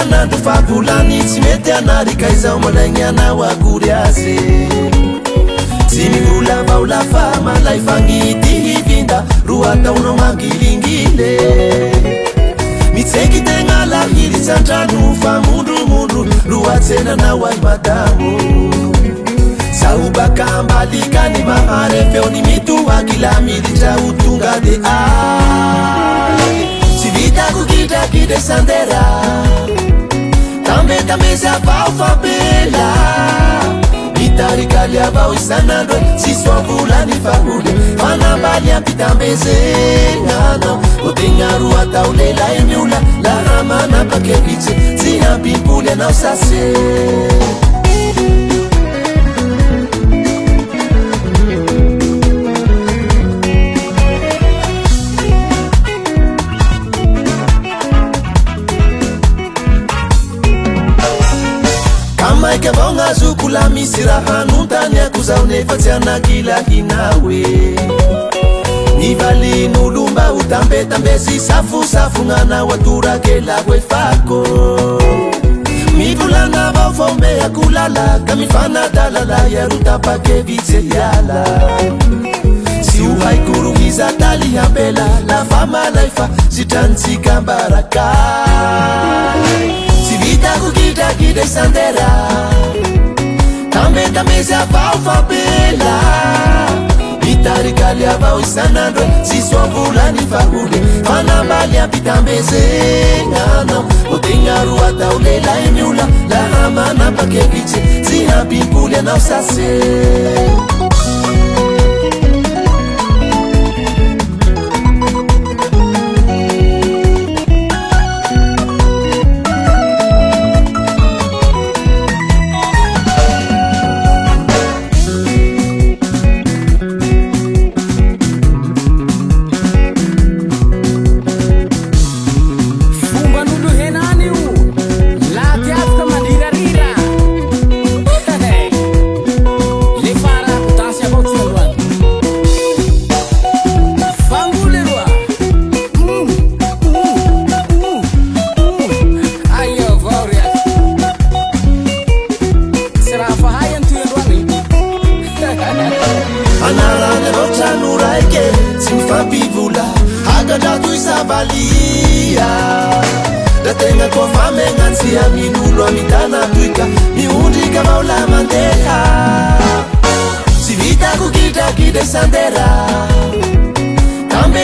sanandro favolany tsy mety anarika izao malaigny anao akory azy tsy mivola vaola fa malay fagnidy hivinda ro ataonao mangilingile mitseky tegna lahiry sandrano fa mondromondro ro atsenanao ay madamo zaho baka ambalikany mahare feony mitohaky la militra ho tonga de tsy vitako kidrakidre sandera tambe zavao fabela mitarikaly avao isanandro tsisy vovolany fahole fanambaly ampitambezegnanao otegna ro atao lehilahy miola laha manapakevitsy tsy ampimpoly anao sase maika avao gn'azoko la misy raha anontany ako zao nefa tsy anakilahinaoe nivalin'olo mba ho tambetambesy safosafo gn'anao atorakelako e fako mivolagna avao faomehako lala ka mifanadalala iaro tapakevitse hiala tsy ho haiko rohiza taly hambela lafa malay fa sitranintsika mbarakay tsy vitako kidrakidre sandera tambe zavao fabela mitarikaly avao isanandro tsisy volany fahole fanambaly ampitambezegnanao otegna ro atao lehilahy miola laha manapakevitsy tsy ampimpoly anao sase anarany avao trano raike tsy mifampivola agadrato isavalia da tegna kofa megnatsy amin'olo amitana toika miondrika avao la mandeha tsy vitako kidrakidre sandera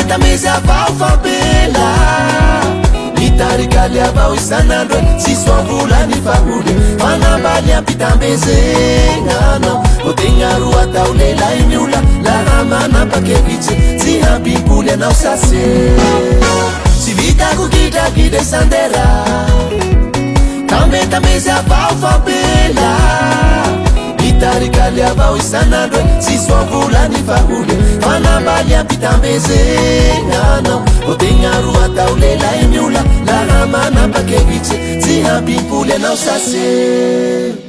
tambe zavao fabela mitarikaly avao isanandro tsisy volany fahole fanambaly ampitambezegnanao otegna ro atao lehilahy miola laha manapakevitsy tsy ampimpoly anao sase tsy vitako kidrakidre sandera tambe zavao fabela mitarikaly avao isanandro tsisy volany fahole fanambaly ampitambezegnanao otegna ro atao lehilahy miola laha manapakevitsy tsy ampimpoly anao sase